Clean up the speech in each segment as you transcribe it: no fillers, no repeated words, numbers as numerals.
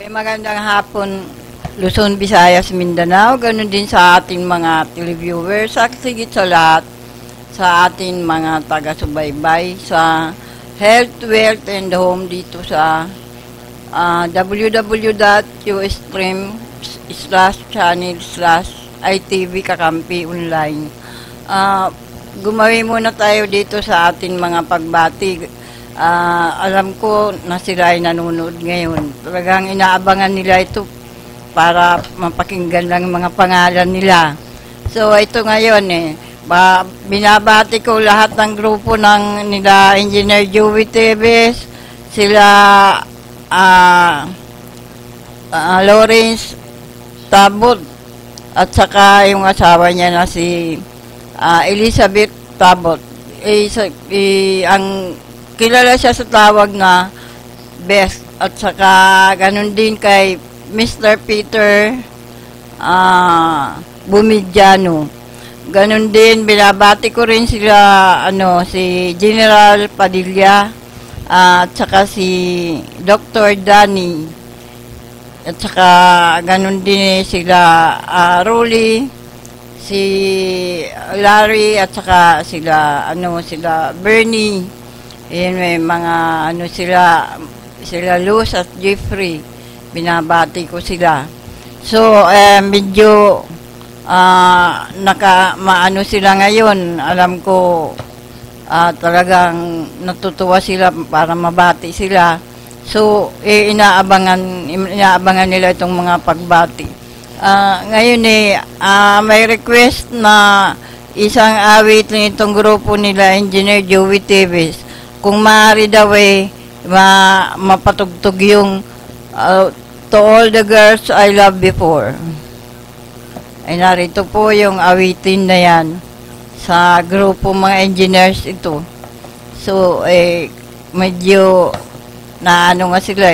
Magandang hapon, Luzon, Visayas, Mindanao. Ganun din sa ating mga televiewers. At sigit sa lahat, sa ating mga taga-subaybay sa Health, Wealth, and Home dito sa www.ustream/channel/ITV Kakampi Online. Gumawi muna tayo dito sa ating mga pagbati. Alam ko na sila ay nanonood ngayon. Talagang inaabangan nila ito para mapakinggan lang yung mga pangalan nila. So, ito ngayon binabati ko lahat ng grupo ng nila Engineer Joey Teves, sila Lawrence Tabot, at saka yung asawa niya na si Elizabeth Tabot. Ang kilala siya sa tawag na Best, at saka ganun din kay Mr. Peter Bumidyano. Ganun din, binabati ko rin sila, si General Padilla, at saka si Dr. Danny, at saka ganun din sila Rolly, si Larry, at saka sila Bernie. Ayan, may mga sila Luz at Jeffrey, binabati ko sila. So, medyo maano sila ngayon. Alam ko talagang natutuwa sila para mabati sila. So, inaabangan nila itong mga pagbati. Ngayon may request na isang awit nitong grupo nila Engineer Joey Teves. Kung maaari daw mapatugtog yung To All the Girls I Loved Before. Ay narito po yung awitin na yan sa grupo mga engineers ito. So, medyo naano nga sila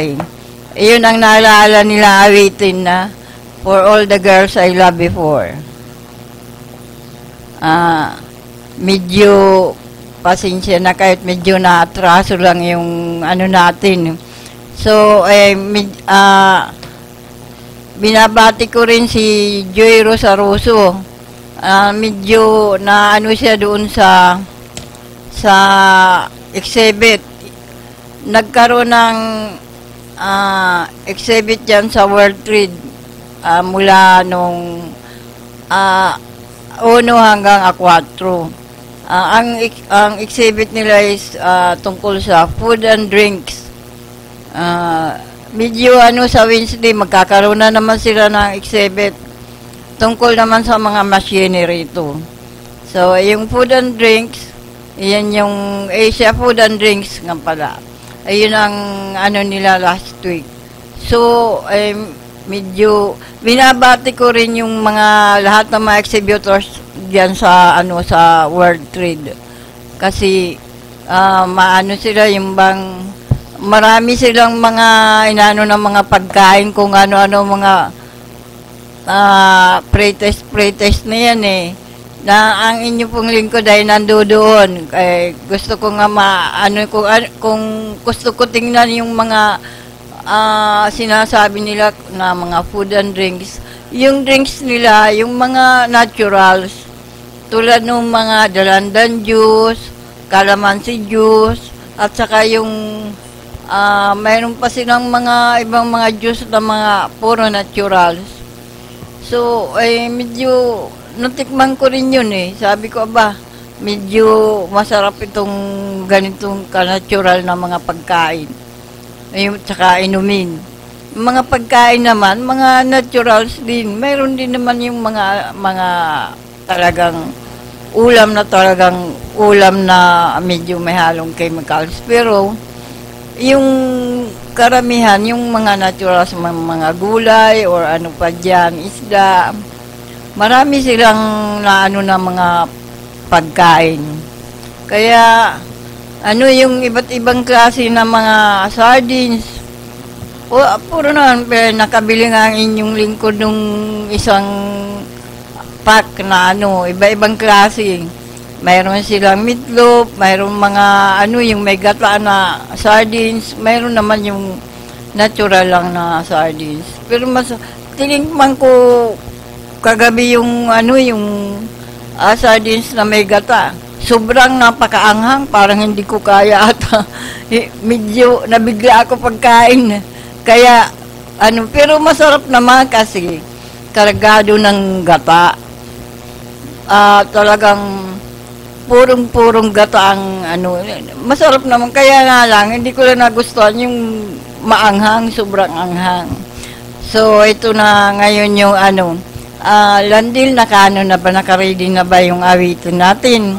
Iyon ang naalala nila awitin na For All the Girls I Loved Before. Medyo pasensya na kahit medyo na-atraso lang yung natin. So, binabati ko rin si Joy Rosaroso. Medyo na siya doon sa exhibit. Nagkaroon ng exhibit dyan sa World Trade mula nung 1 hanggang 4. Ang exhibit nila is tungkol sa food and drinks. Medyo sa Wednesday magkakaroon na naman sila ng exhibit tungkol naman sa mga machinery ito. So, yung food and drinks, yan yung Asia Food and Drinks nga pala. Ayun ang nila last week. So, medyo binabati ko rin yung mga lahat ng mga exhibitors diyan sa sa World Trade. Kasi sila yung bang marami silang mga ng mga pagkain, kung ano-ano mga pre-test na yan na ang inyo pong lingkod ay nandoon. Gusto ko nga kung gusto ko tingnan yung mga sinasabi nila na mga food and drinks, yung drinks nila, yung mga naturals, tulad ng mga dalandan juice, calamansi juice, at saka yung mayroon pa silang mga ibang mga juice na mga puro naturals. So, medyo natikman ko rin yun Sabi ko, medyo masarap itong ganitong ka-natural na mga pagkain. Tsaka inumin. Mga pagkain naman, mga naturals din. Mayroon din naman yung mga talagang ulam na medyo may halong chemicals. Pero, yung karamihan, yung mga naturals, mga gulay, or ano pa dyan, isda, marami silang na mga pagkain. Kaya, yung iba't ibang klase na mga sardines, puro naman, nakabili nga ang inyong lingkod nung isang pack na iba-ibang klase. Mayroon silang meatloaf, mayroon mga yung may gata na sardines, mayroon naman yung natural lang na sardines. Pero mas tiningman ko kagabi yung yung sardines na may gata. Sobrang napakaanghang, parang hindi ko kaya ata. Medyo nabigla ako pagkain. Kaya pero masarap naman kasi kargado ng gata. Talagang purong-purong gata ang masarap naman. Kaya nga lang, hindi ko lang nagustuhan yung maanghang, sobrang anghang. So, ito na ngayon yung Landil, na ba, nakaready na ba yung awitin natin?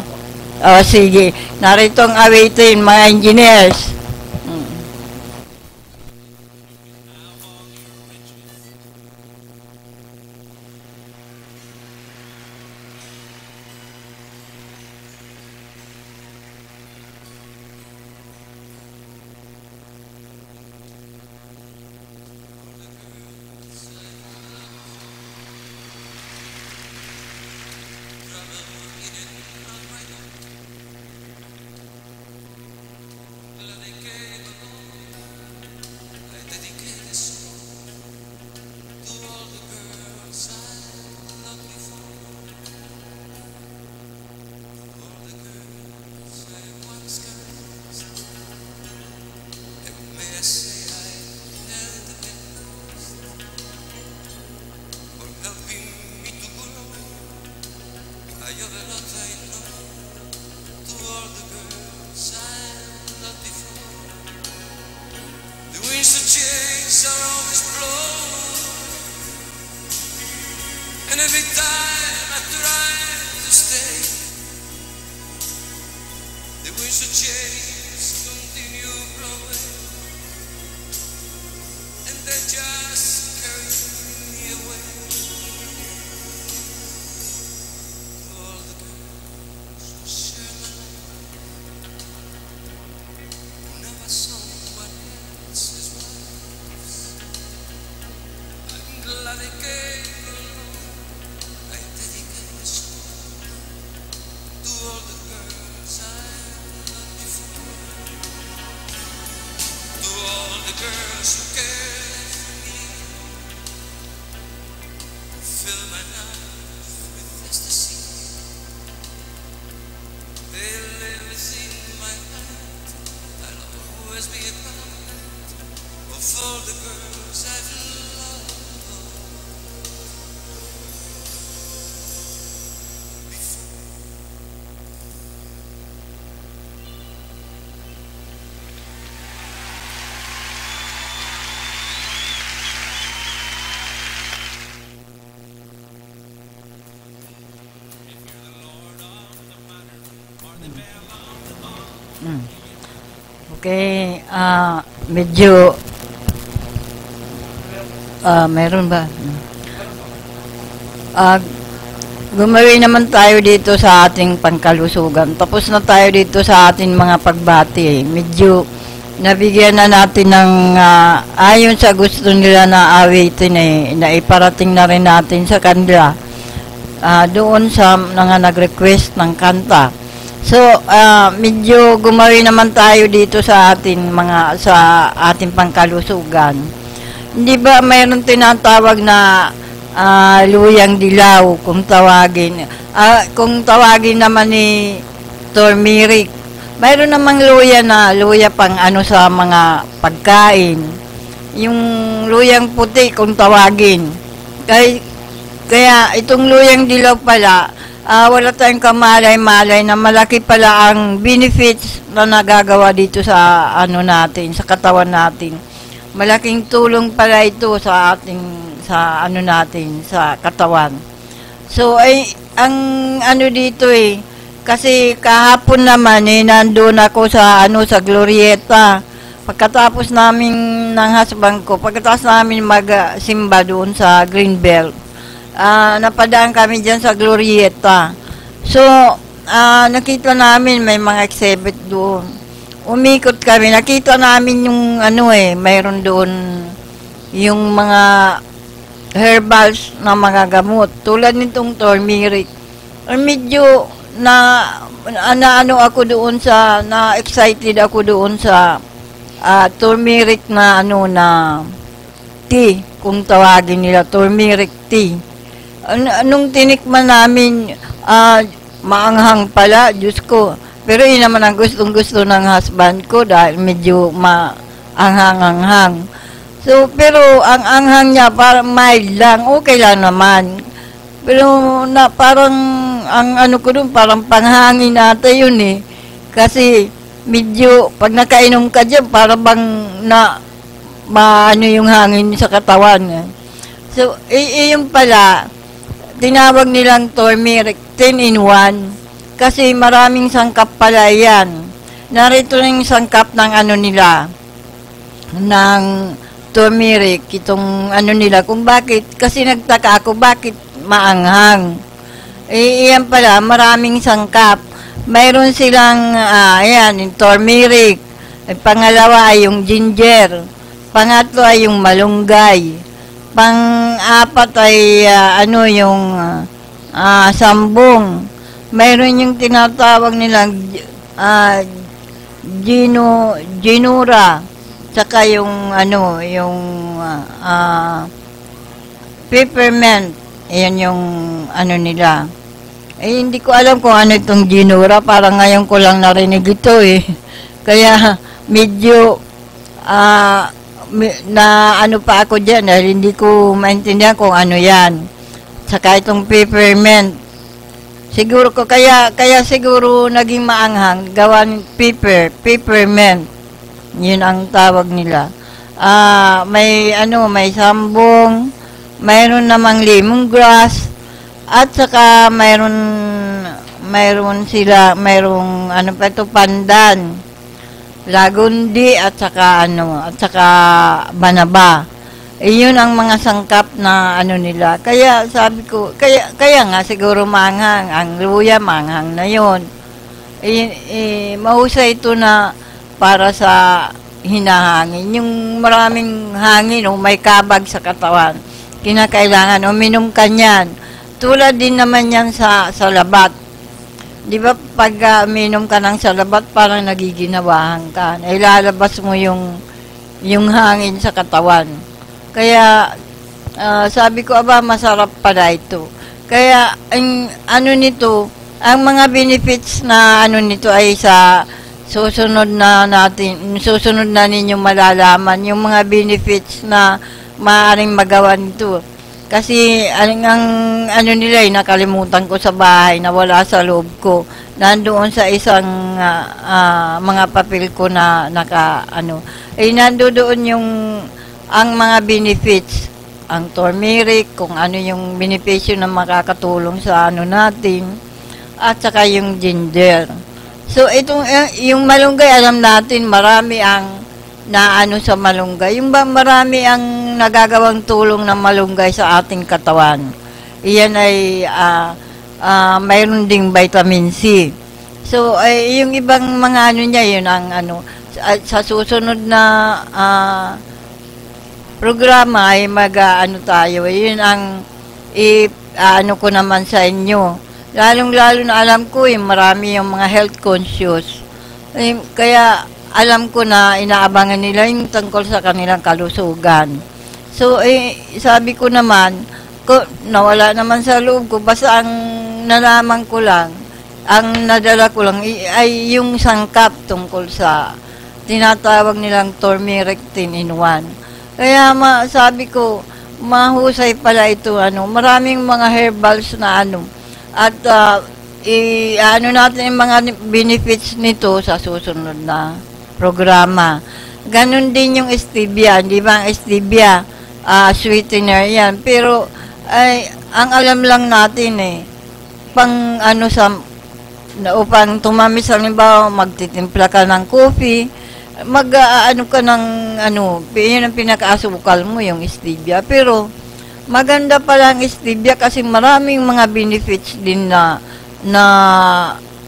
Sige, narito ang awitin, mga engineers. And every time I try to stay, the winds of change continue blowing, and they just carry me away. To all the girls who share my life, who never saw someone else's wives, I'm glad they came. All the girls I've loved before, to all the girls who cared for me, who fill my life with ecstasy. They live within my heart. I'll always be a part of all the girls I've loved. Okay, medyo meron ba? Gumawi naman tayo dito sa ating pangkalusugan. Tapos na tayo dito sa ating mga pagbati. Medyo nabigyan na natin ng ayon sa gusto nila na awitin na iparating na rin natin sa kanila. Doon sa mga nag-request ng kanta. So, medyo gumawi naman tayo dito sa ating pangkalusugan. Hindi ba mayroon tinatawag na luyang dilaw kung tawagin? Kung tawagin naman ni turmeric, mayroon namang luya pang sa mga pagkain. Yung luyang puti kung tawagin. Kaya itong luyang dilaw pala, wala tayong kamalay-malay na malaki pala ang benefits na nagagawa dito sa natin, sa katawan natin. Malaking tulong pala ito sa natin, sa katawan. So ang dito kasi kahapon naman nandoon ako sa Glorieta. Pagkatapos namin ng husband ko, pagkatapos namin magsimba doon sa Greenbelt, napadaan kami dyan sa Glorieta. So, nakita namin may mga exhibit doon. Umikot kami, nakita namin yung mayroon doon yung mga herbals na mga gamot. Tulad nitong turmeric. Medyo na-excited ako doon sa turmeric na tea, kung tawagin nila, turmeric tea. Anong tinikman namin, maanghang pala, Diyos ko. Pero yun naman ang gustong-gusto ng husband ko dahil medyo maanghang-anghang. So, pero ang anghang niya parang mild lang, okay lang naman. Pero parang ang ko dun, parang panghangin ata yun eh. Kasi medyo pag nakainom ka dyan, parang bang yung hangin sa katawan. So, yung pala, tinawag nilang turmeric 10-in-1 kasi maraming sangkap pala yan. Narito na yung sangkap ng nila, ng turmeric, itong nila, kung bakit, kasi nagtaka ako, bakit maanghang. Iyan pala, maraming sangkap. Mayroon silang, yung turmeric. Pangalawa ay yung ginger. Pangatlo ay yung malunggay. Pang-apat ay, yung sambong. Mayroon yung tinatawag nilang ginura. Tsaka yung peppermint. Ayan yung nila. Hindi ko alam kung ano itong ginura. Parang ngayon ko lang narinig ito eh. Kaya medyo pa ako dyan dahil hindi ko maintindihan kung ano yan. Tsaka itong peppermint. Siguro ko kaya siguro naging maanghang gawan peppermint. Yun ang tawag nila. May sambong, mayroon namang lemongrass, at saka mayroon pandan, lagundi, at saka banaba. Yun ang mga sangkap na nila. Kaya sabi ko, kaya nga siguro manghang, ang luya manghang na yun. Mahusay ito na para sa hinahangin. Yung maraming hangin o may kabag sa katawan, kinakailangan uminom ka niyan. Tulad din naman yan sa labat. Di ba pag uminom ka ng salabat, parang nagiginawahan ka. Ilalabas mo yung hangin sa katawan. Kaya, sabi ko, masarap pala ito. Kaya, ang nito, ang mga benefits na nito ay sa susunod na ninyong malalaman, yung mga benefits na maaaring magawa nito. Kasi, ang nila ay nakalimutan ko sa bahay, na wala sa loob ko. Nandoon sa isang mga papel ko na nandoon yung ang mga benefits, ang turmeric, kung ano yung benepisyo na makakatulong sa natin, at saka yung ginger. So, yung malunggay, alam natin, marami ang sa malunggay. Yung marami ang nagagawang tulong ng malunggay sa ating katawan. Iyan ay, mayroon ding vitamin C. So, yung ibang mga niya, yun ang sa susunod na, programa ay tayo. Yun ang ko naman sa inyo. Lalong-lalo na alam ko marami yung mga health conscious. Kaya alam ko na inaabangan nila yung tungkol sa kanilang kalusugan. So, sabi ko naman, nawala naman sa loob ko, basta ang nalaman ko lang, ang nadala ko lang ay yung sangkap tungkol sa tinatawag nilang turmeric 10-in-1. Kaya sabi ko, mahusay pala ito, maraming mga herbals na at natin yung mga benefits nito sa susunod na programa. Ganon din yung stevia, di ba? Ang stevia, sweetener yan. Pero, ang alam lang natin upang tumamis, halimbawa, magtitimpla ka ng coffee, ka ng yun ang pinakaasukal mo, yung stevia. Pero maganda pala ang stevia kasi maraming mga benefits din na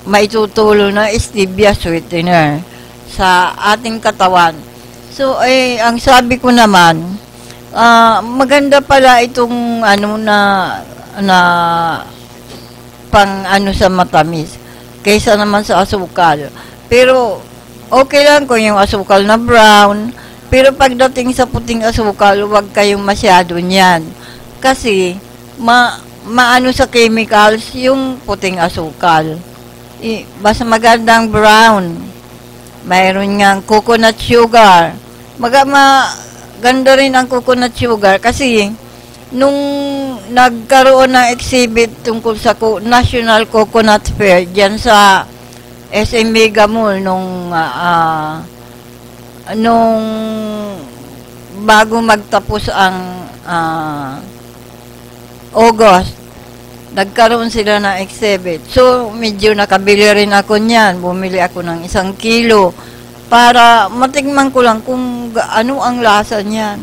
maitutulong na stevia sweetener sa ating katawan. So, ang sabi ko naman, maganda pala itong na pang sa matamis kaysa naman sa asukal. Pero okay lang kung yung asukal na brown, pero pagdating sa puting asukal, huwag kayong masyado niyan. Kasi, maano sa chemicals yung puting asukal. Basta magandang brown. Mayroon ngang coconut sugar. Maganda rin ang coconut sugar kasi nung nagkaroon ng exhibit tungkol sa National Coconut Fair diyan sa SM Mega Mall nung bago magtapos ang August, nagkaroon sila ng exhibit. So, medyo nakabili rin ako niyan. Bumili ako ng 1 kilo para matikman ko lang kung ano ang lasa niyan.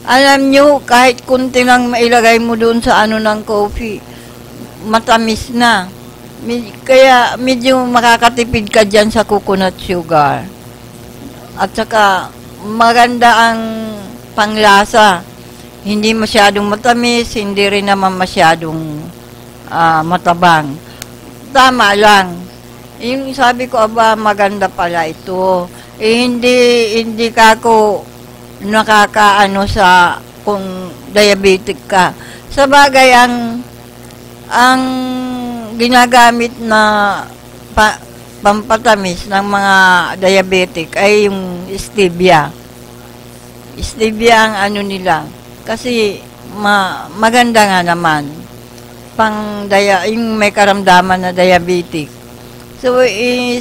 Alam nyo, kahit kunti lang mailagay mo doon sa ano ng coffee, matamis na. Kaya medyo makakatipid ka dyan sa coconut sugar. At saka, maganda ang panglasa. Hindi masyadong matamis, hindi rin naman masyadong matabang. Tama lang. Yung sabi ko, maganda pala ito. Hindi ka ako nakakaano sa kung diabetic ka. Sa bagay, ang ginagamit na pampatamis ng mga diabetic ay yung stevia. Stevia ang ano nila. Kasi maganda nga naman yung may karamdaman na diabetic. So,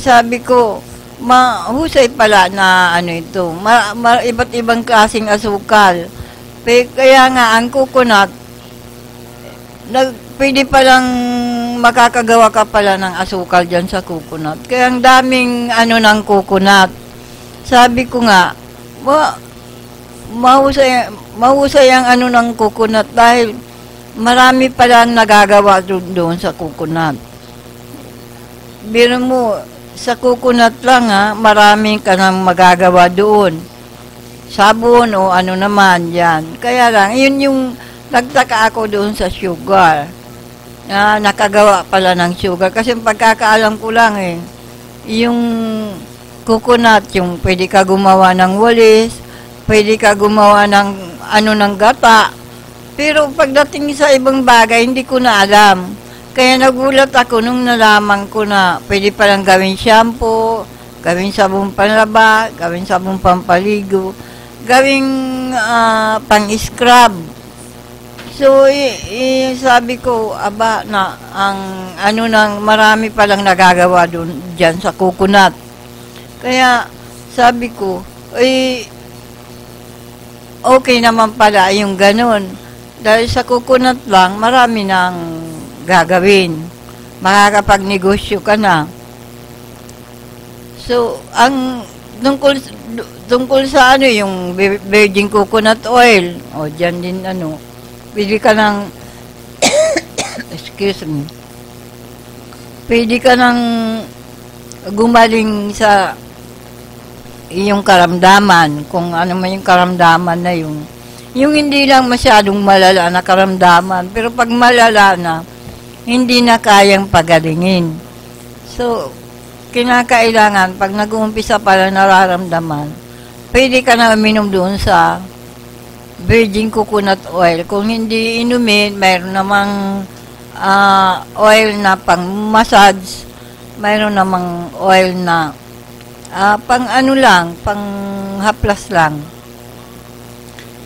sabi ko, mahusay pala na ano ito. Iba't ibang klaseng asukal. Kaya nga, ang coconut, pwede palang makakagawa ka pala ng asukal dyan sa coconut. Kaya ang daming ano ng coconut. Sabi ko nga, mahusay ang ano ng coconut dahil marami palang nagagawa doon sa coconut. Biro mo, sa coconut lang marami ka nang magagawa doon. Sabon o ano naman yan. Kaya lang, yun yung nagtaka ako doon sa sugar. Nakagawa pala ng sugar. Kasi pagkakaalam ko lang yung coconut, yung pwede ka gumawa ng walis, pwede ka gumawa ng ng gata. Pero pagdating sa ibang bagay, hindi ko na alam. Kaya nagulat ako nung nalaman ko na pwede palang gawing shampoo, gawing sabong panlaba, gawing sabong pampaligo, gawing pang-scrub. So, sabi ko, na ang marami palang nagagawa dyan sa coconut. Kaya, sabi ko, okay naman pala yung ganun. Dahil sa coconut lang, marami nang gagawin. Makakapagnegosyo ka na. So, ang tungkol sa yung virgin coconut oil, dyan din pwede ka ng excuse me, pwede ka ng gumaling sa iyong karamdaman, kung ano man yung karamdaman na yung hindi lang masyadong malala na karamdaman, pero pag malala na, hindi na kayang pagalingin. So, kinakailangan, pag nag-uumpisa pala nararamdaman, pwede ka na uminom doon sa virgin coconut oil. Kung hindi inumin, mayroon namang oil na pang massage, mayroon namang oil na pang pang haplas lang.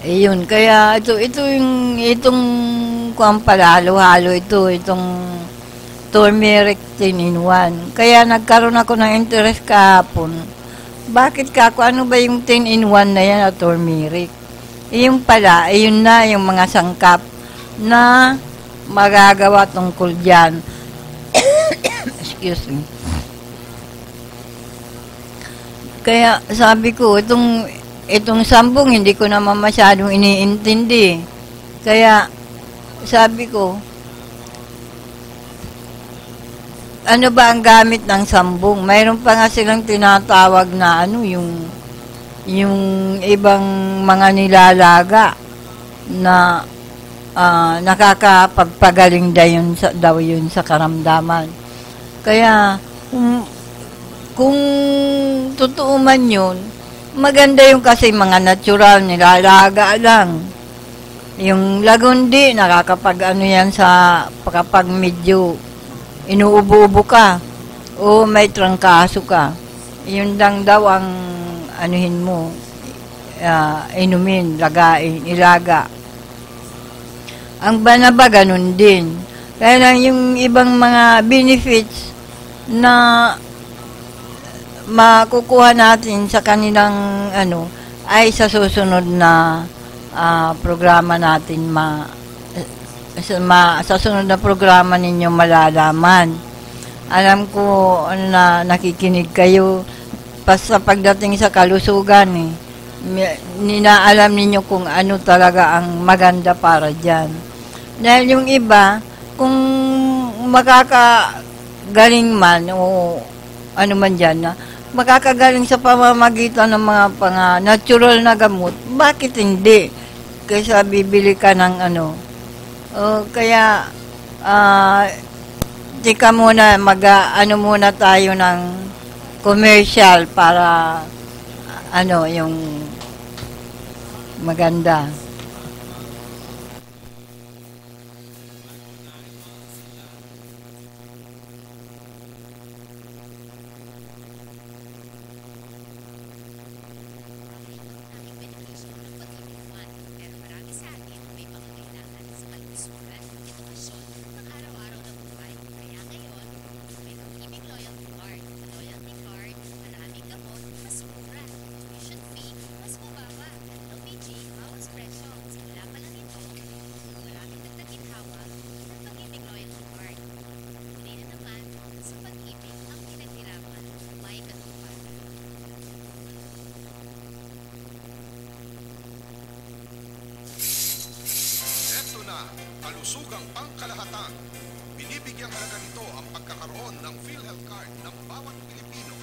Ayun, kaya itong kuwan pala, halo-halo itong turmeric 10-in-1. Kaya nagkaroon ako ng interest kahapon. Bakit ano ba yung 10-in-1 na yan na turmeric? Yung pala, yun na yung mga sangkap na magagawa tungkol dyan. Excuse me. Kaya sabi ko, itong sambong hindi ko naman masyadong iniintindi. Kaya sabi ko, ano ba ang gamit ng sambong? Mayroon pa nga silang tinatawag na yung ibang mga nilalaga na nakakapagpagaling daw yun sa karamdaman. Kaya kung totoo man yun, maganda yung kasi mga natural, nilalaga lang. Yung lagundi, nakakapag ano yan sa kapag medyo inuubo-ubo ka o may trangkaso ka. Yun lang daw ang anuhin mo, inumin, lagain, ilaga. Ang banaba, ganun din. Kaya lang yung ibang mga benefits na makukuha natin sa kanilang ay sa susunod na programa natin sa sunod na programa ninyo malalaman. Alam ko na nakikinig kayo sa pagdating sa kalusugan ninaalam ninyo kung ano talaga ang maganda para dyan. Dahil yung iba, kung makakagaling man o ano man dyan makakagaling sa pamamagitan ng mga natural na gamot, bakit hindi? Kaysa bibili ka ng kaya tika muna, muna tayo ng commercial para yung maganda. Kalusugang pangkalahatan. Binibigyang halaga nito ang pagkakaroon ng PhilHealth Card ng bawat Pilipino.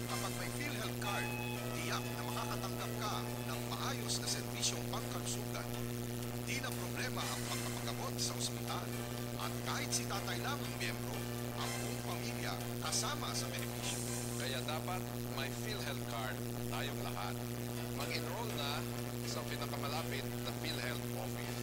Kapag may PhilHealth Card, tiyak na makakatanggap ka ng maayos na serbisyong pangkalusugan. Di na problema ang pagpapagamot sa ospital. At kahit si tatay lang ang miyembro, ang buong pamilya kasama sa benepisyo. Kaya dapat may PhilHealth Card tayong lahat. Mag-enroll na sa pinakamalapit na PhilHealth office.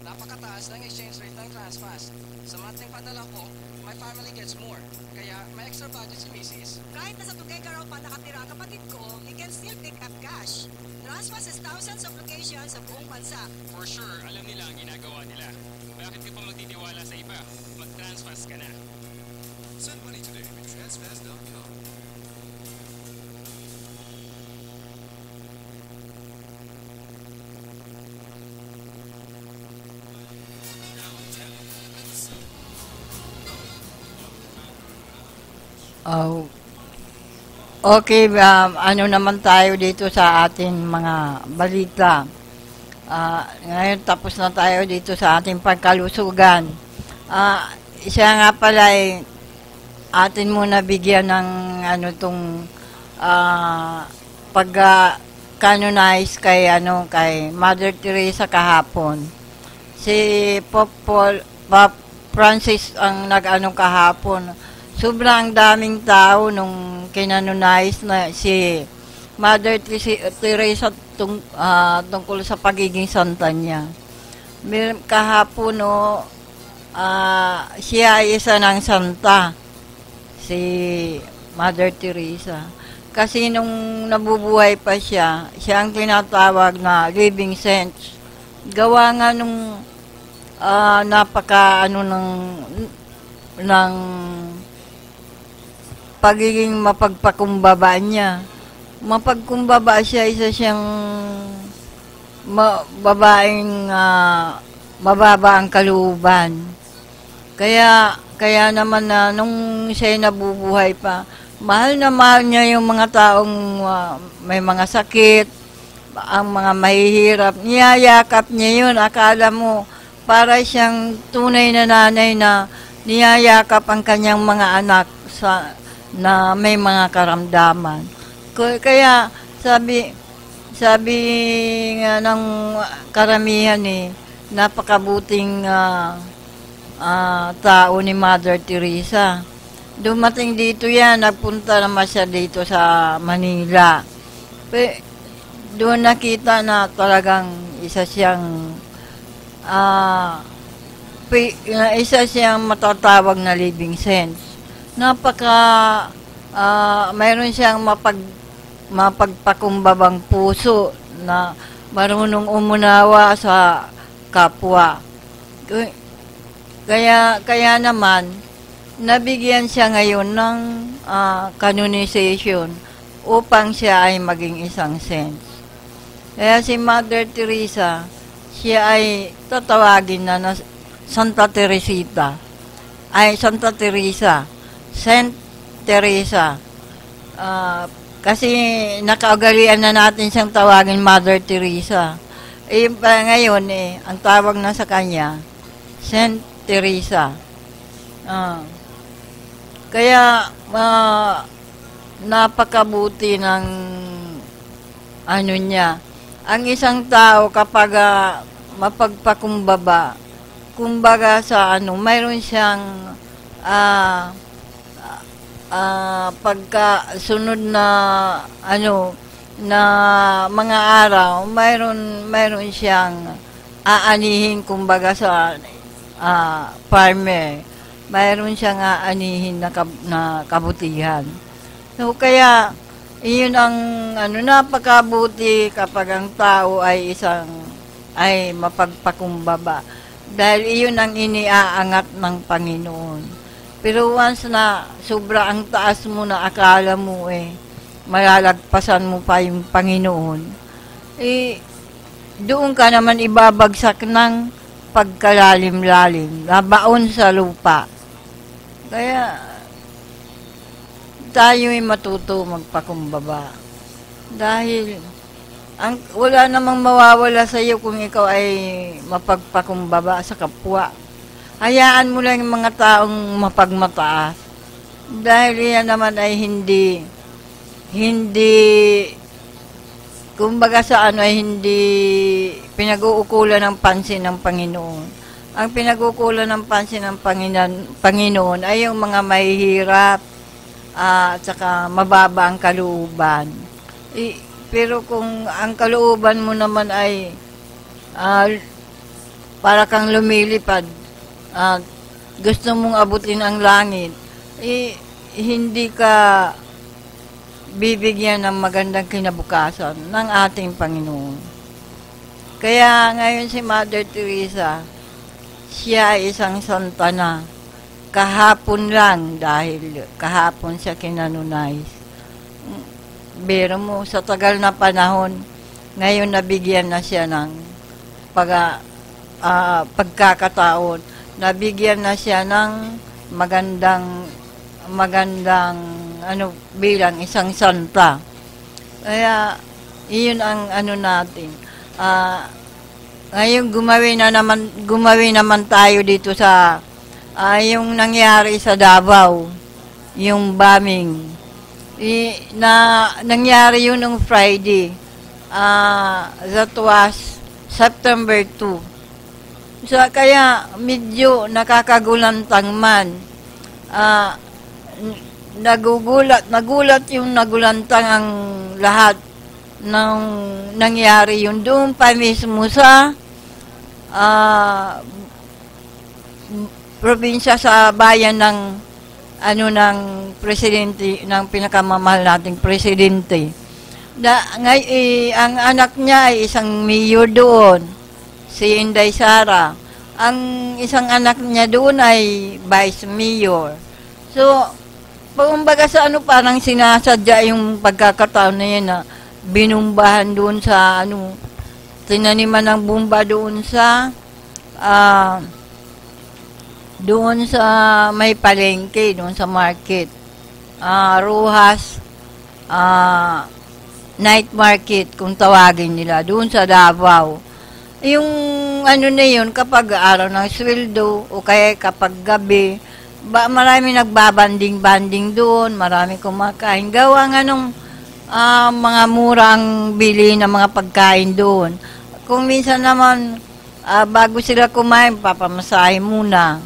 Napakataas ng exchange rate ng TransFast. Sa monthly padala ko, my family gets more. Kaya may extra budget si Mrs. Kahit nasa Tuguegarao pa nakatira kapatid ko, he can still pick up cash. TransFast has thousands of locations sa buong bansa. For sure, alam nila ang ginagawa nila. Bakit ka pa magtitiwala sa iba? Mag-TransFast ka na. Send money today with transfast.com. Oh. Okay, ano naman tayo dito sa ating mga balita. Ngayon tapos na tayo dito sa ating pagkalusugan. Siya nga pala ay atin muna bigyan ng canonize kay Mother Teresa kahapon. Si Pope Francis ang kahapon. Sobrang daming tao nung kinanonize na si Mother Teresa tungkol sa pagiging santa niya. Kahapon siya ay isa ng santa, si Mother Teresa. Kasi nung nabubuhay pa siya ang tinatawag na living saint. Gawa nga nung ng pagiging mapagpakumbaba niya. Mapagkumbaba siya, isa siyang babaeng mababa ang kalooban. Kaya naman na nung siya nabubuhay pa, mahal na mahal niya yung mga taong may mga sakit, ang mga mahihirap. Niyayakap niya yun. Akala mo, para siyang tunay na nanay na niyayakap ang kanyang mga anak na may mga karamdaman. Kaya sabi nga ng karamihan napakabuting tao ni Mother Teresa. Dumating dito yan, nagpunta naman siya dito sa Manila. Doon nakita na talagang isa siyang matatawag na living saint. Mayroon siyang mapagpakumbabang puso na marunong umunawa sa kapwa. Kaya naman, nabigyan siya ngayon ng canonization upang siya ay maging isang saint. Kaya si Mother Teresa, siya ay tatawagin na Santa Teresita. Santa Teresa. Saint Teresa. Kasi nakaugalian na natin siyang tawagin Mother Teresa. Ngayon ang tawag na sa kanya, Saint Teresa. Kaya napakabuti ng niya. Ang isang tao kapag mapagpakumbaba, kumbaga sa mayroon siyang pagkasunod na na mga araw, mayroon siyang aanihin kumbaga sa farmer. Mayroon siyang aanihin na kabutihan. So kaya iyon ang napakabuti kapag ang tao ay mapagpakumbaba. Dahil iyon ang iniaangat ng Panginoon. Pero once na sobra ang taas mo na akala mo malalagpasan mo pa yung Panginoon, doon ka naman ibabagsak ng pagkalalim-lalim, nabaon sa lupa. Kaya tayo'y matuto magpakumbaba. Dahil wala namang mawawala sa iyo kung ikaw ay mapagpakumbaba sa kapwa. Hayaan mo lang yung mga taong mapagmataas. Dahil yan naman ay hindi kumbaga sa ay hindi pinag-uukulan ng pansin ng Panginoon. Ang pinag-uukulan ng pansin ng Panginoon ay yung mga mahihirap at saka mababa ang kalooban. Pero kung ang kalooban mo naman ay para kang lumilipad, gusto mong abutin ang langit, hindi ka bibigyan ng magandang kinabukasan ng ating Panginoon. Kaya ngayon si Mother Teresa, siya ay isang santa na kahapon lang dahil kahapon siya kinanonize. Biro mo, sa tagal na panahon, ngayon nabigyan na siya ng pagkakataon. Nabigyan na siya ng magandang bilang isang santa. Kaya iyon ang natin. Ngayon gumawi naman tayo dito sa yung nangyari sa Davao, yung bombing. Nangyari yun nung Friday. that was September 2. So, kaya medyo nakakagulantang man. Nagulat yung nagulantang ang lahat ng nangyari yun doon pa mismo sa probinsya sa bayan ng ng presidente, ng pinakamamahal nating presidente. Ang anak niya ay isang mayor doon, si Inday Sara. Ang isang anak niya doon ay vice mayor. So, kumbaga sa parang sinasadya yung pagkakataon na yan na binumbahan doon sa tinaniman ng bomba doon sa may palengke, doon sa market. Rojas night market kung tawagin nila, doon sa Davao. Yung na yun, kapag araw ng sweldo o kaya kapag gabi, marami nagbabanding-banding doon, marami kumakain. Gawa nga nung mga murang bili ng mga pagkain doon. Kung minsan naman, bago sila kumain, papamasahe muna.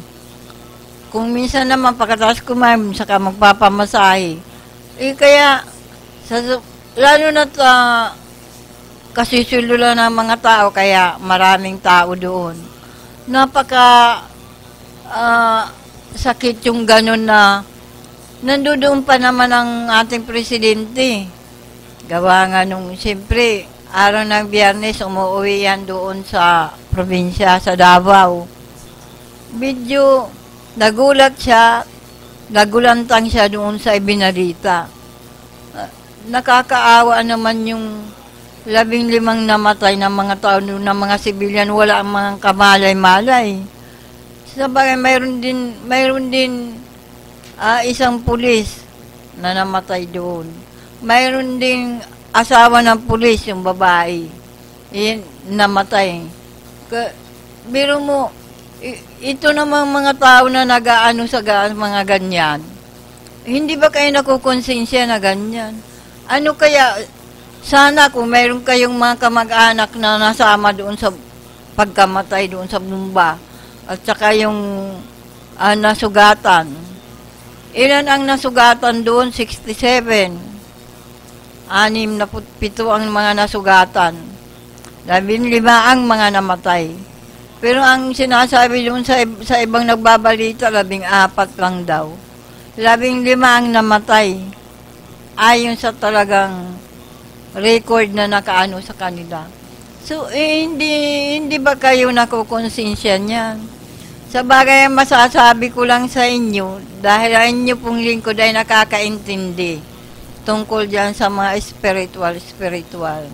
Kung minsan naman, pagkatapos kumain, saka magpapamasahe. Kaya, lalo na't kasisulo ng mga tao, kaya maraming tao doon. Napaka sakit yung ganun na nandoon pa naman ang ating presidente. Gawa nga nung, siyempre, araw ng Biyernes, umuwi yan doon sa probinsya, sa Davao. Medyo nagulat siya, nagulantang siya doon sa ibinalita. Nakakaawa naman yung 15 namatay ng mga tao doon, ng mga sibilyan, wala ang mga kamalay-malay. Sabagay, mayroon din isang pulis na namatay doon. Mayroon ding asawa ng pulis, yung babae, namatay. Biro mo, ito namang mga tao na nag-aano sa mga ganyan. Hindi ba kayo nakukonsensya na ganyan? Ano kaya, sana kung mayroon kayong mga kamag-anak na nasama doon sa pagkamatay doon sa bomba, at saka yung nasugatan. Ilan ang nasugatan doon? 67. 67 ang mga nasugatan. 15 ang mga namatay. Pero ang sinasabi doon sa ibang nagbabalita, 14 lang daw. 15 ang namatay. Ayon sa talagang record na nakaano sa kanila. So, hindi ba kayo nakukonsensya niyan? Sa bagay, masasabi ko lang sa inyo, dahil ang inyo pong lingkod ay nakakaintindi tungkol dyan sa mga spiritual.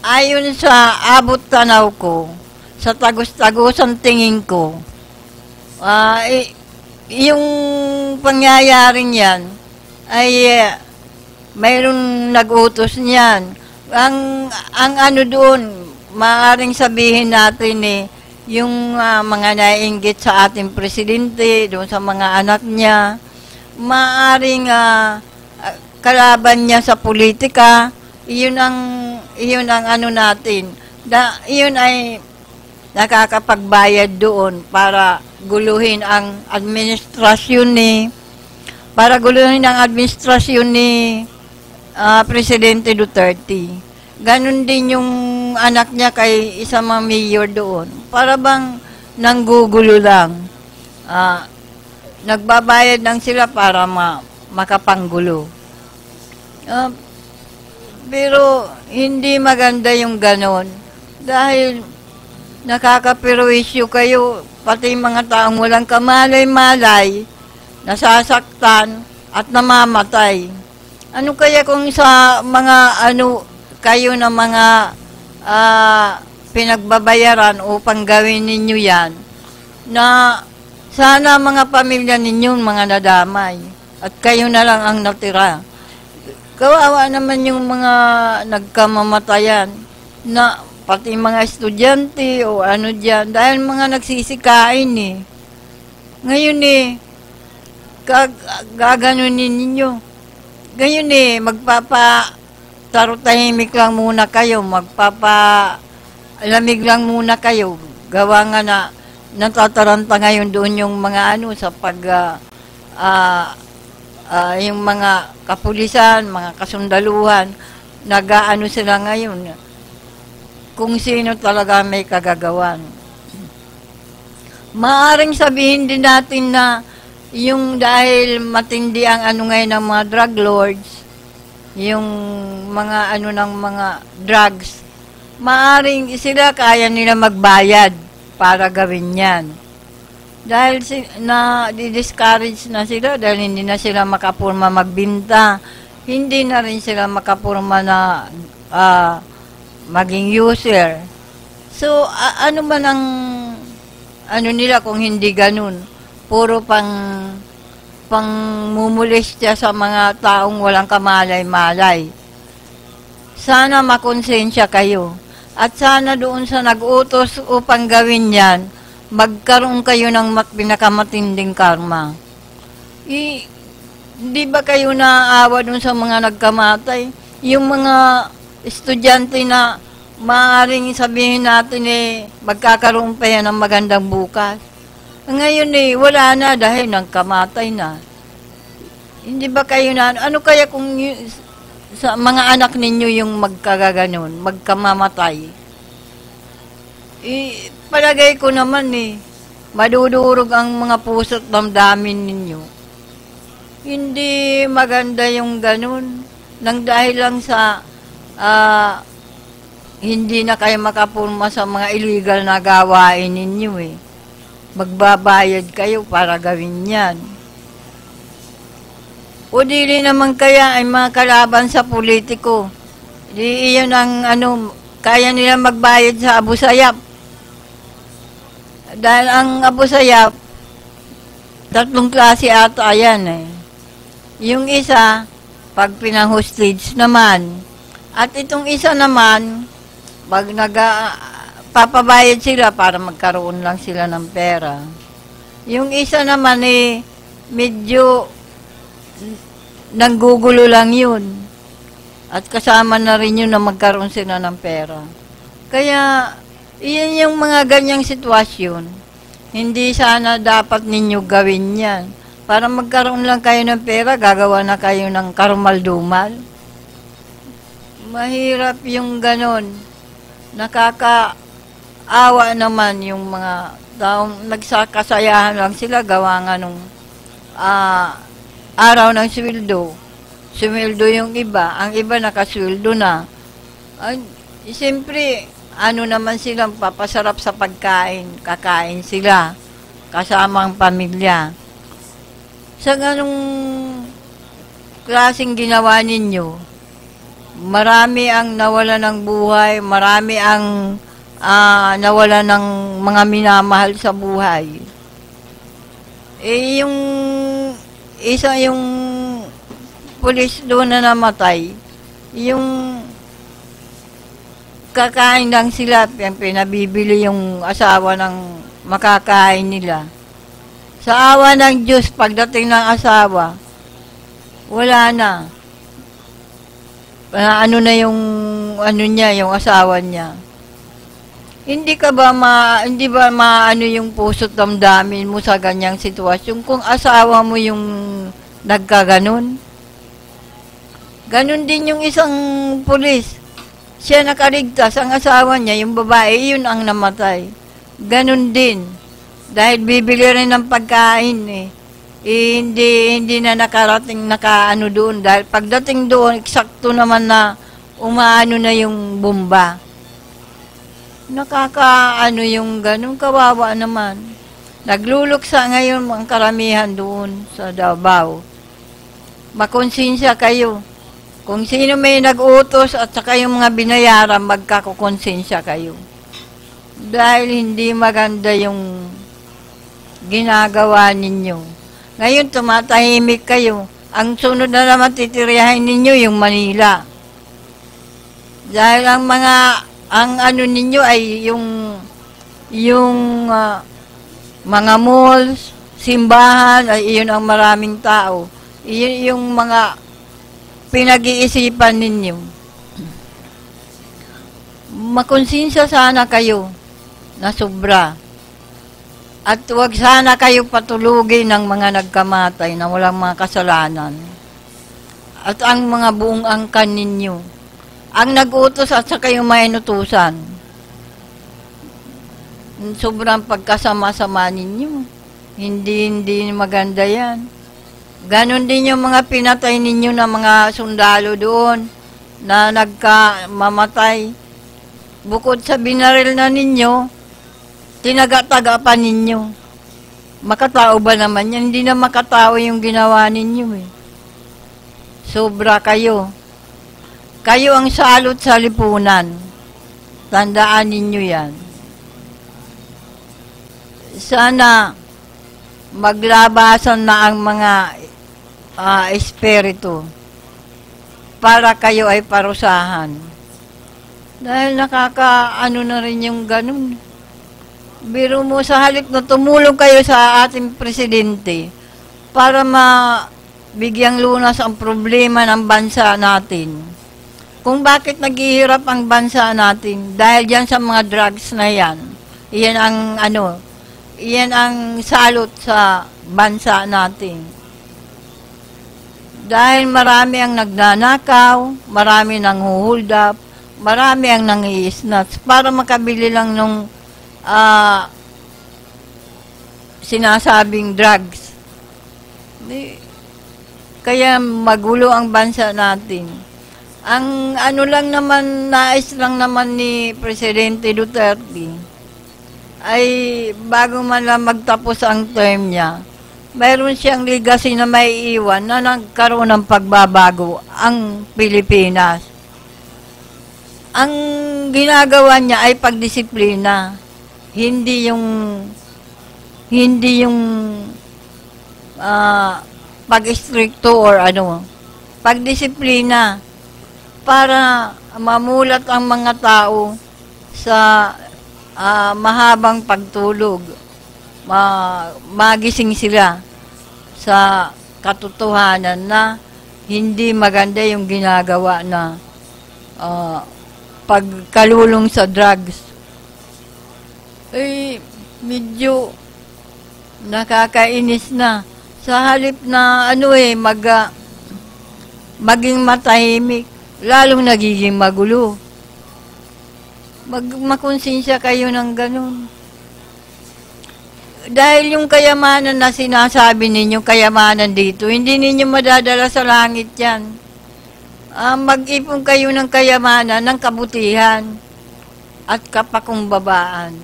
Ayon sa abot tanaw ko, sa tagus-tagusan tingin ko, yung pangyayaring yan ay mayroong nag-utos niyan. Ang ano doon, maaaring sabihin natin yung mga naiinggit sa ating presidente, doon sa mga anak niya, maaaring kalaban niya sa politika, iyon ang ano natin, iyon ay nakakapagbayad doon para guluhin ang administrasyon ni Presidente Duterte. Ganon din yung anak niya kay isang mga mayor doon. Para bang nanggugulo lang. Nagbabayad lang sila para makapanggulo. Pero hindi maganda yung ganon. Dahil nakakaperwisyo kayo, pati mga taong walang kamalay-malay, nasasaktan at namamatay. Ano kaya kung sa mga kayo na mga pinagbabayaran upang gawin ninyo yan, na sana mga pamilya ninyo mga nadamay at kayo na lang ang natira. Kawawa naman yung mga nagkamamatayan na pati mga estudyante o ano dyan, dahil mga nagsisikain Ngayon gaganunin ninyo. Ngayon magtarutahimik lang muna kayo, magpapalamig lang muna kayo. Gawa nga na natataranta ngayon doon yung mga sa yung mga kapulisan, mga kasundaluhan, nag-aano sila ngayon kung sino talaga may kagagawan. Maaring sabihin din natin na yung dahil matindi ang ngayon ng mga drug lords, yung mga ng mga drugs, maaring sila kaya nila magbayad para gawin yan. Dahil di-discourage na sila dahil hindi na sila makapurma magbinta, hindi na rin sila makapurma na maging user. So, ano man ang nila kung hindi ganun? Puro pangmumulestya sa mga taong walang kamalay-malay. Sana makonsensya kayo. At sana doon sa nag-utos upang gawin yan, magkaroon kayo ng pinakamatinding karma. Di ba kayo naaawa doon sa mga nagkamatay? Yung mga estudyante na maaaring sabihin natin magkakaroon pa yan ng magandang bukas. Ngayon wala na dahil nagkamatay na. Hindi ba kayo na, ano kaya kung sa mga anak ninyo yung magkagaganon, magkamamatay? Palagay ko naman madudurog ang mga puso't damdamin ninyo. Hindi maganda yung ganun. Nang dahil lang sa hindi na kayo makapurma sa mga illegal na gawain ninyo Magbabayad kayo para gawin yan. O dili naman kaya ay mga kalaban sa politiko. Di iyon ang kaya nila magbayad sa Abu Sayyaf. Dahil ang Abu Sayyaf, 3 klase ata yan Yung isa, pag pinang-hostage naman. At itong isa naman, pag papabayad sila para magkaroon lang sila ng pera. Yung isa naman medyo nanggugulo lang yun. At kasama na rin yun na magkaroon sila ng pera. Kaya, iyan yung mga ganyang sitwasyon. Hindi sana dapat ninyo gawin yan. Para magkaroon lang kayo ng pera, gagawa na kayo ng karumal-dumal. Mahirap yung ganon. Nakakaawa naman yung mga taong nagsakasayahan lang sila gawa nga nung araw ng sweldo. Sweldo yung iba. Ang iba nakasweldo na. Siyempre, naman silang papasarap sa pagkain. Kakain sila. Kasama ang pamilya. Sa ganong klaseng ginawa ninyo, marami ang nawala ng buhay, marami ang nawala ng mga minamahal sa buhay. Yung yung pulis doon na namatay, yung kakain lang sila, pinabibili yung asawa ng makakain nila. Sa awa ng Diyos, pagdating ng asawa, wala na. Na yung niya, yung asawa niya. Hindi ba yung puso't damdamin mo sa ganyang sitwasyon kung asawa mo yung nagkaganon? Ganon din yung isang pulis. Siya nakaligtas, ang asawa niya, yung babae, yun ang namatay. Ganon din. Dahil bibili rin ng pagkain hindi na nakarating doon. Dahil pagdating doon, eksakto naman na umaano na yung bomba. Yung ganun, kawawa naman. Nagluluksa ngayon ang karamihan doon sa Davao. Makonsensya kayo. Kung sino may nag-utos at saka yung mga binayaran, magkakukonsensya kayo. Dahil hindi maganda yung ginagawa ninyo. Ngayon, tumatahimik kayo. Ang sunod na naman titirahin ninyo yung Manila. Dahil ang ninyo ay yung mga malls, simbahan, ay iyon ang maraming tao. Iyon yung mga pinag-iisipan ninyo. makonsensya sana kayo na sobra. At huwag sana kayo patulugin ng mga nagkamatay na walang mga kasalanan. At ang mga buong angkan ninyo, ang nag-utos at saka yung may inutusan. Sobrang pagkasama-sama ninyo. Hindi maganda yan. Ganon din yung mga pinatay ninyo na mga sundalo doon na nagkamamatay. Bukod sa binaril na ninyo, tinaga-taga pa ninyo. Makatao ba naman yan? Hindi na makatao yung ginawa ninyo eh. Sobra kayo. Kayo ang salot sa lipunan. Tandaan ninyo yan. Sana maglabasan na ang mga espiritu para kayo ay parusahan. Dahil nakakaano na rin yung ganun. Biro mo sa halip na tumulong kayo sa ating presidente para mabigyang lunas ang problema ng bansa natin. Kung bakit naghihirap ang bansa natin dahil yan sa mga drugs na yan. Iyan ang salot sa bansa natin. Dahil marami ang nagnanakaw, marami nang hold up, marami ang nangi-snatch para makabili lang nung sinasabing drugs. Kaya magulo ang bansa natin. Ang lang naman, nais lang naman ni Presidente Duterte ay bago man lang magtapos ang term niya, mayroon siyang legacy na may iwan na nagkaroon ng pagbabago ang Pilipinas. Ang ginagawa niya ay pagdisiplina, hindi yung pag-stricto or pagdisiplina para mamulat ang mga tao sa mahabang pagtulog. Magising sila sa katotohanan na hindi maganda yung ginagawa na pagkalulong sa drugs. Medyo nakakainis na. Sa halip na maging matahimik, lalong nagiging magulo. Makonsensya kayo ng ganun. Dahil yung kayamanan na sinasabi ninyo, kayamanan dito, hindi ninyo madadala sa langit yan. Mag-ipon kayo ng kayamanan, ng kabutihan, at kapakumbabaan.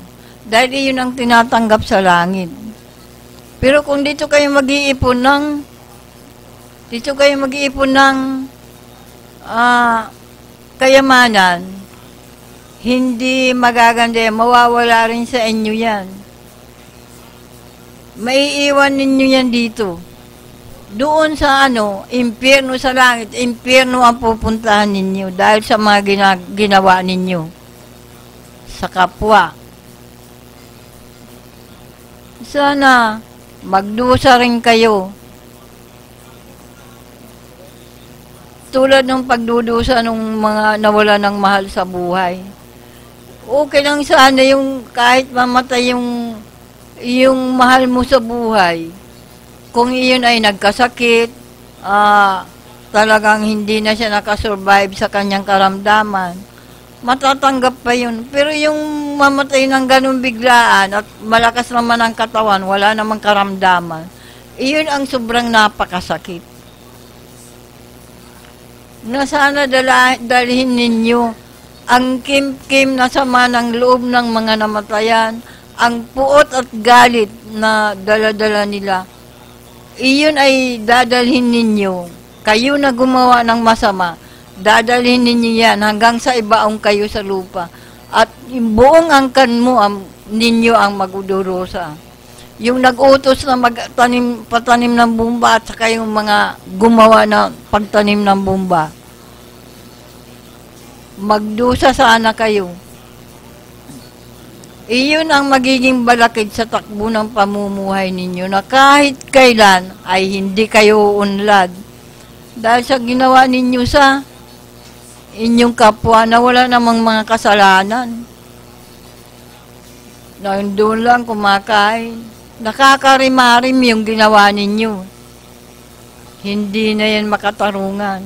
Dahil yun ang tinatanggap sa langit. Pero kung dito kayo mag-iipon ng kayamanan, hindi magaganda yan, mawawala rin sa inyo yan. Maiiwan ninyo yan dito. Doon sa impyerno sa langit, impyerno ang pupuntahan ninyo dahil sa mga ginawa ninyo sa kapwa. Sana magdusa rin kayo. Tulad ng pagdudusa ng mga nawala ng mahal sa buhay. Okay lang sana yung kahit mamatay yung mahal mo sa buhay. Kung iyon ay nagkasakit, talagang hindi na siya nakasurvive sa kanyang karamdaman, matatanggap pa yun. Pero yung mamatay ng ganun biglaan at malakas naman ang katawan, wala namang karamdaman, iyon ang sobrang napakasakit. Na sana dalhin ninyo ang kim-kim na sama ng loob ng mga namatayan, ang puot at galit na dala-dala nila. Iyon ay dadalhin ninyo. Kayo na gumawa ng masama, dadalhin ninyo yan hanggang sa ibaong kayo sa lupa. At yung buong angkan mo ninyo ang magudurosa. Yung nag-utos na patanim ng bomba at saka yung mga gumawa na pagtanim ng bomba. Magdusa sana kayo. Iyon ang magiging balakid sa takbo ng pamumuhay ninyo na kahit kailan ay hindi kayo unlad. Dahil sa ginawa ninyo sa inyong kapwa na wala namang mga kasalanan. Nandun lang kumakain. Nakakarimarim yung ginawa ninyo. Hindi na yan makatarungan.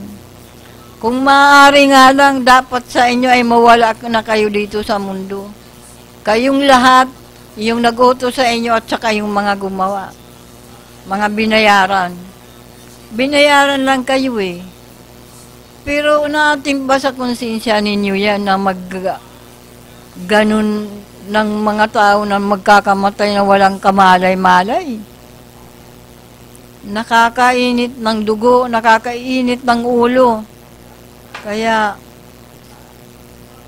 Kung maaari nga lang, dapat sa inyo ay mawala na kayo dito sa mundo. Kayong lahat, yung nag-utos sa inyo at saka yung mga gumawa. Mga binayaran. Binayaran lang kayo eh. Pero natin ba sa konsensya ninyo yan na ganun ng mga tao na magkakamatay na walang kamalay-malay? Nakakainit ng dugo, nakakainit ng ulo. Kaya,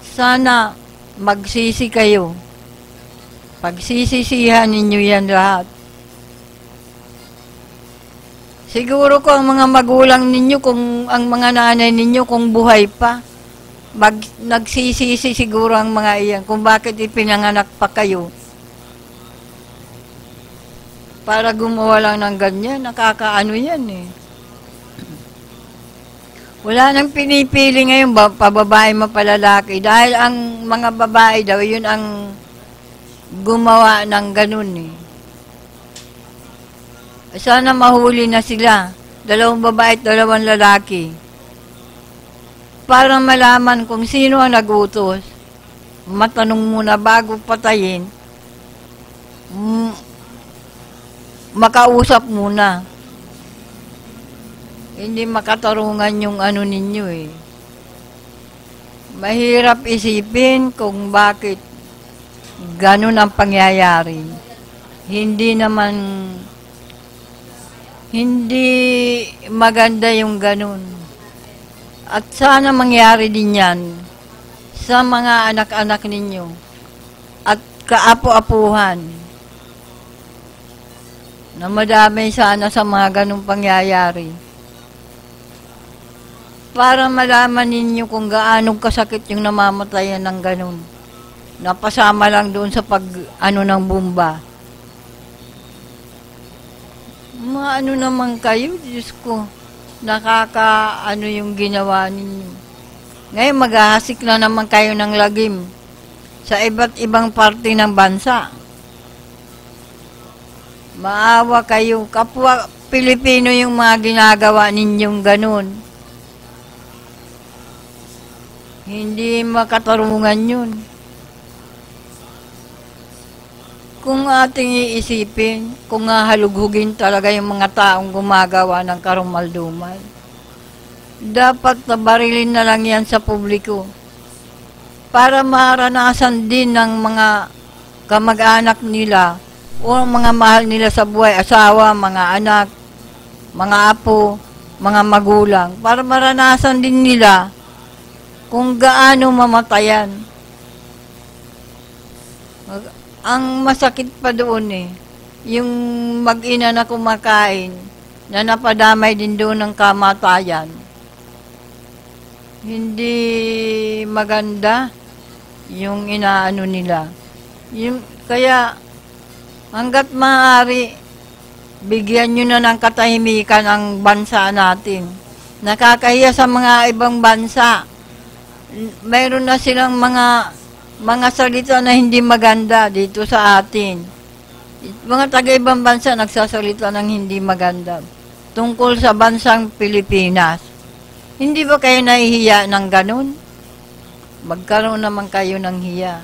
sana magsisi kayo. Pagsisisihan ninyo yan lahat. Siguro ko ang mga magulang ninyo, kung ang mga nanay ninyo kung buhay pa, nagsisisi siguro ang mga iyan kung bakit ipinanganak pa kayo. Para gumawa lang ng ganyan, nakakaano yan eh. Wala nang pinipili ngayon pababae mapalalaki dahil ang mga babae daw, yun ang gumawa ng ganun eh. Sana mahuli na sila, 2 babae at 2 lalaki. Para malaman kung sino ang nagutos, matanong muna bago patayin, makausap muna. Hindi makatarungan yung ano ninyo eh. Mahirap isipin kung bakit ganun ang pangyayari. Hindi maganda yung ganun. At sana mangyari din yan sa mga anak-anak ninyo at kaapo-apuhan na madami sana sa mga ganung pangyayari. Para malaman ninyo kung gaano kasakit yung namamatayan ng ganun. Napasama lang doon sa ng bomba. Maano naman kayo, Diyos ko. Nakakaano yung ginawa ninyo. Ngayon, maghahasik na naman kayo ng lagim sa iba't ibang parte ng bansa. Maawa kayo. Kapwa Pilipino yung mga ginagawa ninyong ganun. Hindi makatarungan yun. Kung ating iisipin, kung halughugin talaga yung mga taong gumagawa ng karumaldumal, dapat nabarilin na lang yan sa publiko para maranasan din ng mga kamag-anak nila o mga mahal nila sa buhay, asawa, mga anak, mga apo, mga magulang, para maranasan din nila kung gaano mamatayan. Ang masakit pa doon eh, yung mag-ina na kumakain, na napadamay din doon ng kamatayan. Hindi maganda yung inaano nila. Kaya, hanggat maaari, bigyan nyo na ng katahimikan ang bansa natin. Nakakahiya sa mga ibang bansa. Mayroon na silang mga salita na hindi maganda dito sa atin. Mga taga-ibang bansa nagsasalita ng hindi maganda tungkol sa bansang Pilipinas. Hindi ba kayo nahihiya ng ganun? Magkaroon naman kayo ng hiya.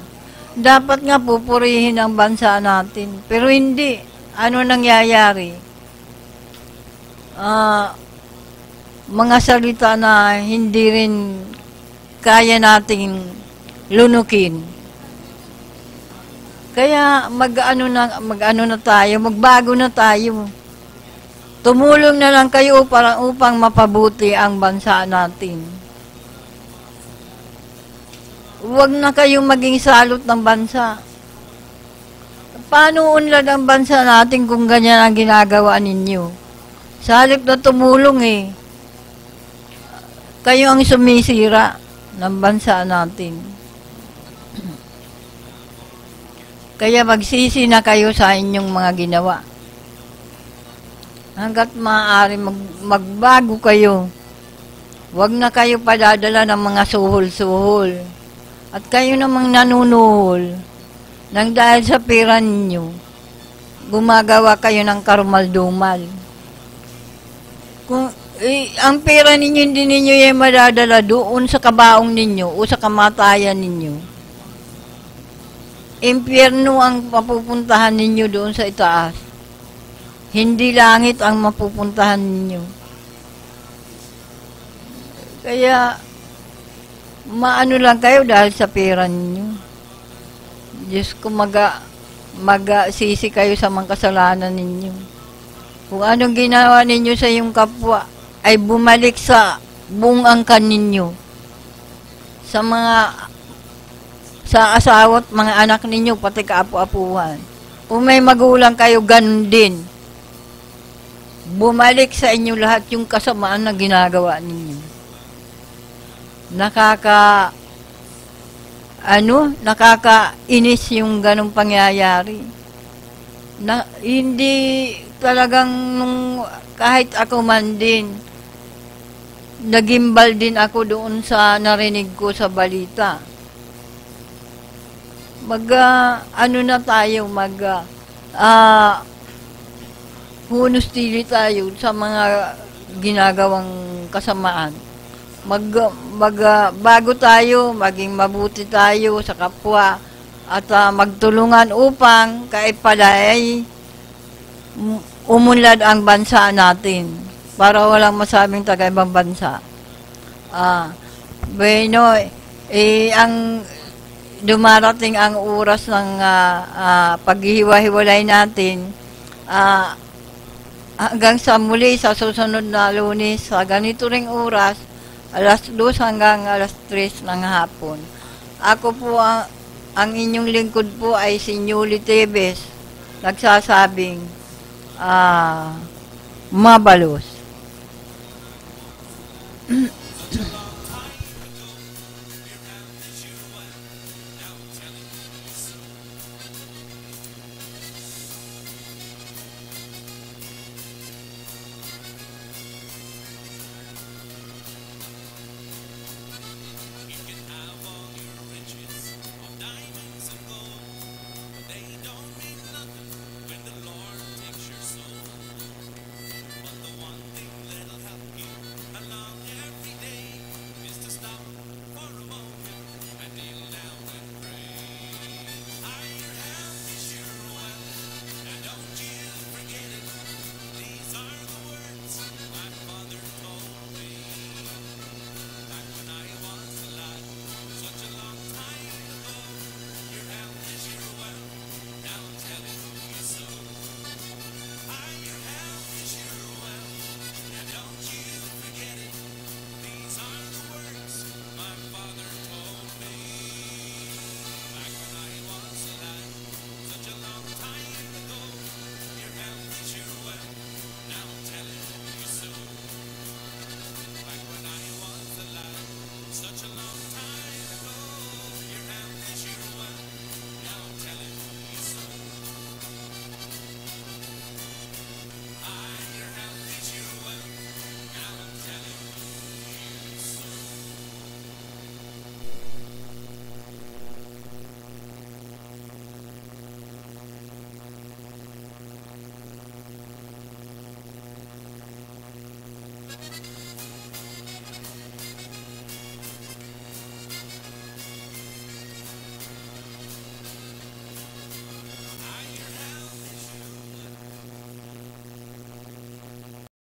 Dapat nga pupurihin ang bansa natin. Pero hindi. Ano nangyayari? Mga salita na hindi rin kaya nating lunukin. Kaya mag-ano na tayo, magbago na tayo. Tumulong na lang kayo upang mapabuti ang bansa natin. Huwag na kayong maging salot ng bansa. Paano unlad ang bansa natin kung ganyan ang ginagawa ninyo? Sa halip na tumulong eh, kayo ang sumisira ng bansa natin. Kaya magsisi na kayo sa inyong mga ginawa. Hanggat maaari magbago kayo Huwag na kayo padadala ng mga suhol-suhol. At kayo namang nanunuhol nang dahil sa pera ninyo, gumagawa kayo ng karumal-dumal. Kung ang pera ninyo hindi ninyo yung madadala doon sa kabaong ninyo o sa kamatayan ninyo. Impyerno ang mapupuntahan ninyo doon sa itaas. Hindi langit ang mapupuntahan ninyo. Kaya, maano lang kayo dahil sa pera ninyo. Diyos ko, magsisi kayo sa mga kasalanan ninyo. Kung anong ginawa ninyo sa iyong kapwa, ay bumalik sa buong angkan ninyo. Sa asawa at mga anak ninyo, pati kaapu-apuhan. Kung may magulang kayo, ganun din. Bumalik sa inyo lahat yung kasamaan na ginagawa ninyo. Nakakainis yung ganong pangyayari. Hindi talagang kahit ako man din, nagimbal din ako doon sa narinig ko sa balita. Hunustili tayo sa mga ginagawang kasamaan. Bago tayo, maging mabuti tayo sa kapwa at magtulungan upang kaipalay umunlad ang bansa natin para walang masabing taga-ibang bansa. Ang dumarating ang oras ng paghihiwa-hiwalay natin hanggang sa muli sa susunod na Lunes sa ganito ring oras, alas 2 hanggang alas 3 ng hapon. Ako po ang inyong lingkod po ay si Newly Tebes, nagsasabing mabalos.